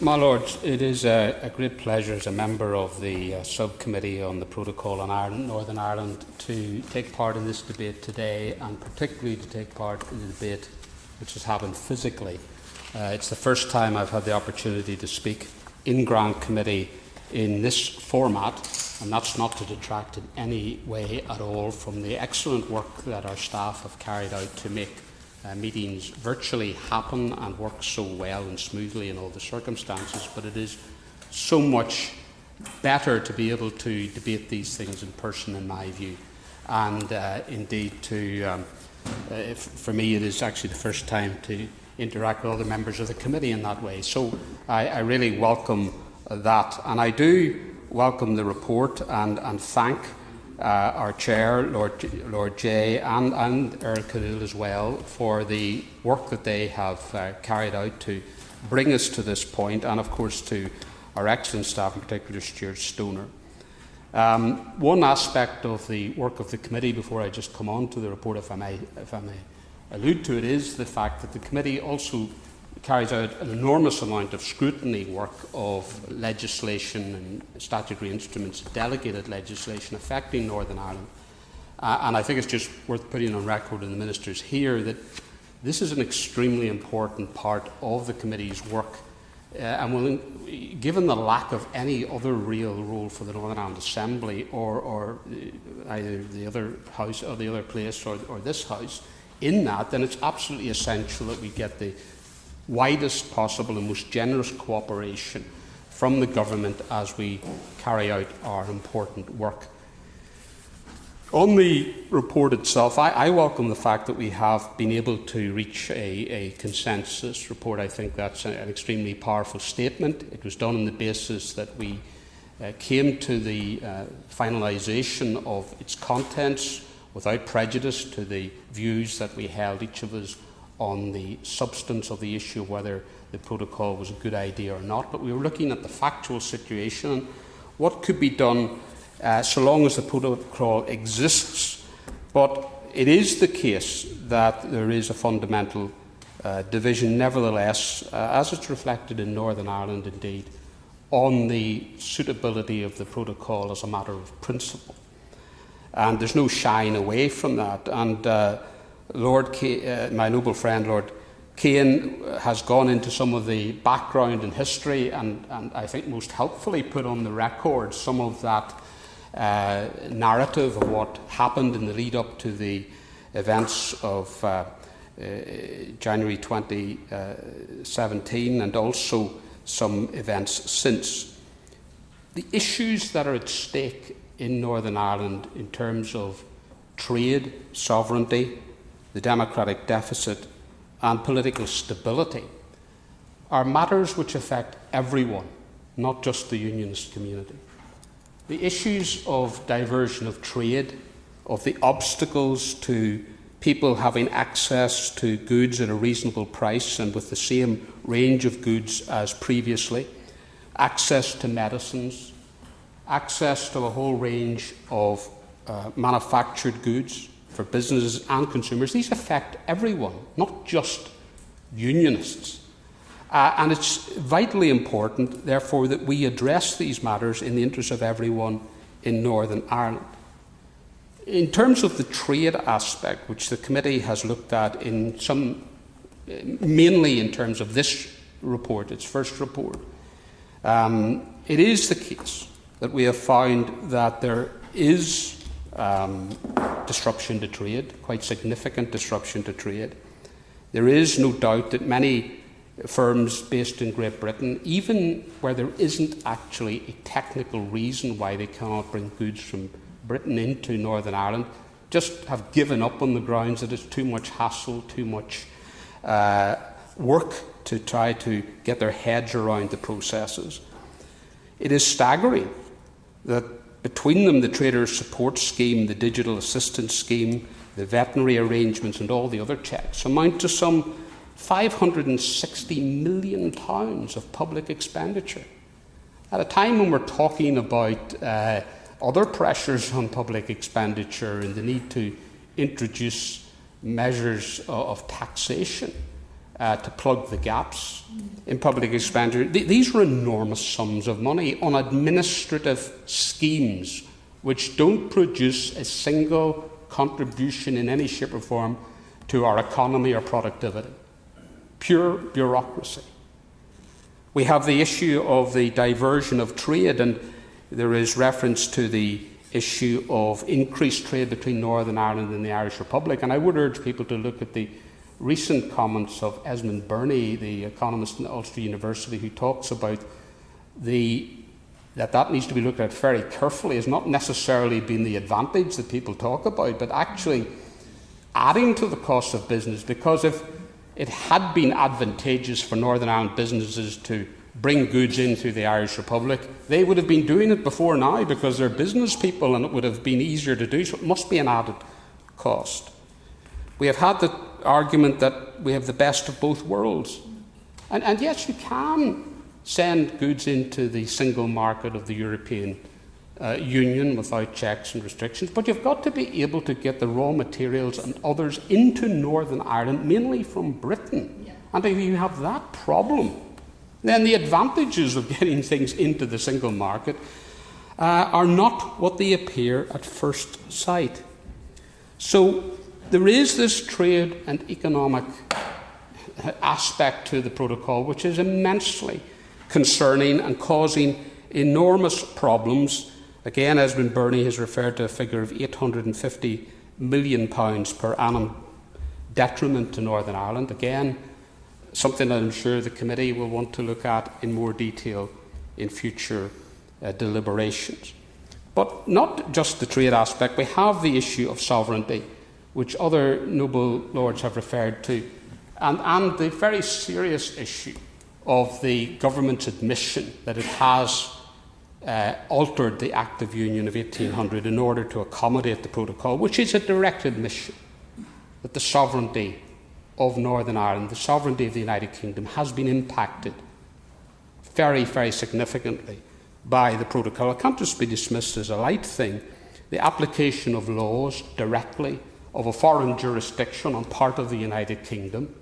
My Lords, it is a great pleasure as a member of the Subcommittee on the Protocol on Ireland, Northern Ireland to take part in this debate today, and particularly to take part in the debate which has happened physically. It's the first time I've had the opportunity to speak in Grand Committee in this format, and that's not to detract in any way at all from the excellent work that our staff have carried out to make meetings virtually happen and work so well and smoothly in all the circumstances. But it is so much better to be able to debate these things in person, in my view, and indeed for me it is actually the first time to interact with other members of the committee in that way. So I really welcome that, and I do welcome the report and thank our Chair, Lord Jay, and Earl Khalil as well, for the work that they have carried out to bring us to this point, and of course to our excellent staff, in particular Stuart Stoner. One aspect of the work of the committee, before I just come on to the report, if I may allude to it, is the fact that the committee also carries out an enormous amount of scrutiny work of legislation and statutory instruments, delegated legislation affecting Northern Ireland. And I think it's just worth putting on record in the ministers here that this is an extremely important part of the committee's work. Given the lack of any other real role for the Northern Ireland Assembly or either the other house or the other place or this house in that, then it's absolutely essential that we get the widest possible and most generous cooperation from the government as we carry out our important work. On the report itself, I welcome the fact that we have been able to reach a consensus report. I think that's an extremely powerful statement. It was done on the basis that we came to the finalisation of its contents without prejudice to the views that we held, each of us, on the substance of the issue, whether the protocol was a good idea or not. But we were looking at the factual situation and what could be done so long as the protocol exists. But it is the case that there is a fundamental division, nevertheless, as it's reflected in Northern Ireland indeed, on the suitability of the protocol as a matter of principle. And there's no shying away from that. And my noble friend Lord Kane has gone into some of the background and history and I think most helpfully put on the record some of that narrative of what happened in the lead up to the events of January 2017 and also some events since. The issues that are at stake in Northern Ireland in terms of trade, sovereignty, the democratic deficit and political stability are matters which affect everyone, not just the Unionist community. The issues of diversion of trade, of the obstacles to people having access to goods at a reasonable price and with the same range of goods as previously, access to medicines, access to a whole range of manufactured goods for businesses and consumers. These affect everyone, not just Unionists. And it's vitally important, therefore, that we address these matters in the interest of everyone in Northern Ireland. In terms of the trade aspect, which the committee has looked at mainly in terms of this report, its first report, it is the case that we have found that there is disruption to trade, quite significant disruption to trade. There is no doubt that many firms based in Great Britain, even where there isn't actually a technical reason why they cannot bring goods from Britain into Northern Ireland, just have given up on the grounds that it's too much hassle, too much work to try to get their heads around the processes. It is staggering that between them, the Traders Support Scheme, the Digital Assistance Scheme, the veterinary arrangements and all the other checks amount to some £560 million of public expenditure. At a time when we're talking about other pressures on public expenditure and the need to introduce measures of taxation to plug the gaps in public expenditure. These are enormous sums of money on administrative schemes which don't produce a single contribution in any shape or form to our economy or productivity. Pure bureaucracy. We have the issue of the diversion of trade, and there is reference to the issue of increased trade between Northern Ireland and the Irish Republic. And I would urge people to look at the recent comments of Esmond Burney, the economist in Ulster University, who talks about that needs to be looked at very carefully as not necessarily being the advantage that people talk about, but actually adding to the cost of business, because if it had been advantageous for Northern Ireland businesses to bring goods in through the Irish Republic, they would have been doing it before now because they're business people and it would have been easier to do, so it must be an added cost. We have had the argument that we have the best of both worlds. And yes, you can send goods into the single market of the European Union without checks and restrictions, but you've got to be able to get the raw materials and others into Northern Ireland, mainly from Britain. Yeah. And if you have that problem, then the advantages of getting things into the single market are not what they appear at first sight. So there is this trade and economic aspect to the protocol which is immensely concerning and causing enormous problems. Again, Esmond Burney has referred to a figure of £850 million per annum detriment to Northern Ireland. Again, something that I'm sure the committee will want to look at in more detail in future deliberations. But not just the trade aspect, we have the issue of sovereignty, which other noble lords have referred to, and the very serious issue of the government's admission that it has altered the Act of Union of 1800 in order to accommodate the protocol, which is a direct admission that the sovereignty of Northern Ireland, the sovereignty of the United Kingdom, has been impacted very, very significantly by the protocol. It can't just be dismissed as a light thing. The application of laws directly of a foreign jurisdiction on part of the United Kingdom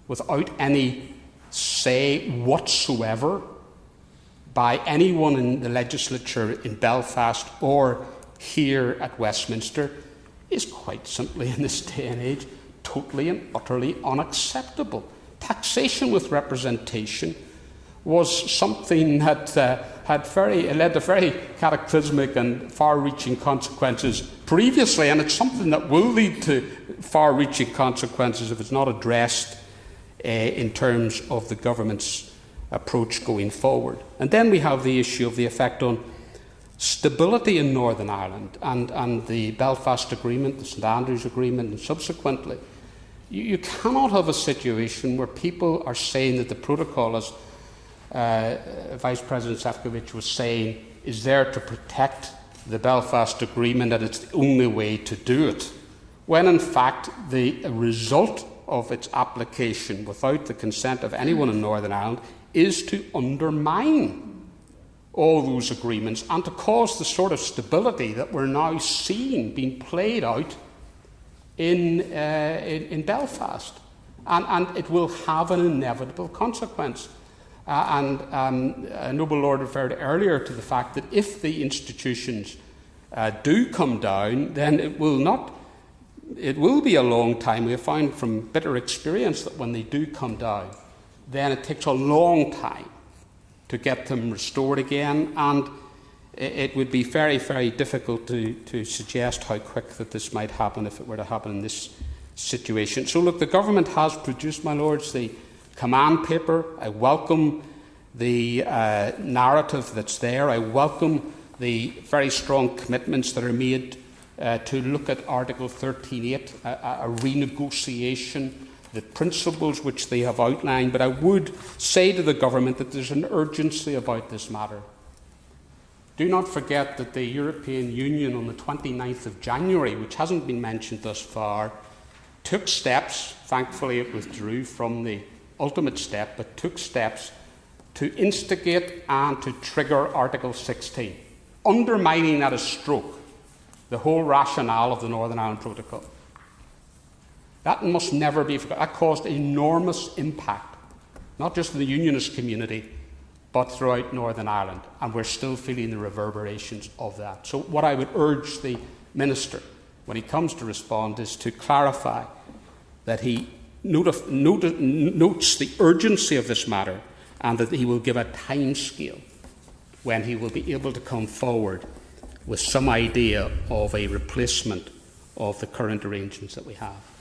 without any say whatsoever by anyone in the legislature in Belfast or here at Westminster is quite simply, in this day and age, totally and utterly unacceptable. Taxation with representation was something that led to very cataclysmic and far-reaching consequences previously, and it's something that will lead to far-reaching consequences if it's not addressed in terms of the government's approach going forward. And then we have the issue of the effect on stability in Northern Ireland and the Belfast Agreement, the St Andrews Agreement, and subsequently. You cannot have a situation where people are saying that the protocol, as Vice President Šefčovič was saying, is there to protect the Belfast Agreement and it's the only way to do it, when in fact the result of its application without the consent of anyone in Northern Ireland is to undermine all those agreements and to cause the sort of stability that we're now seeing being played out in Belfast. And it will have an inevitable consequence. A noble lord referred earlier to the fact that if the institutions do come down, then it will be a long time. We have found from bitter experience that when they do come down, then it takes a long time to get them restored again, and it would be very, very difficult to suggest how quick that this might happen if it were to happen in this situation. So look, the government has produced, my lords, the command paper. I welcome the narrative that's there. I welcome the very strong commitments that are made to look at Article 13.8, a renegotiation, the principles which they have outlined. But I would say to the government that there's an urgency about this matter. Do not forget that the European Union on the 29th of January, which hasn't been mentioned thus far, took steps, thankfully it withdrew from the ultimate step, but took steps to instigate and to trigger Article 16, undermining at a stroke the whole rationale of the Northern Ireland Protocol. That must never be forgotten. That caused enormous impact, not just in the Unionist community, but throughout Northern Ireland, and we're still feeling the reverberations of that. So what I would urge the Minister, when he comes to respond, is to clarify that he notes the urgency of this matter, and that he will give a timescale when he will be able to come forward with some idea of a replacement of the current arrangements that we have.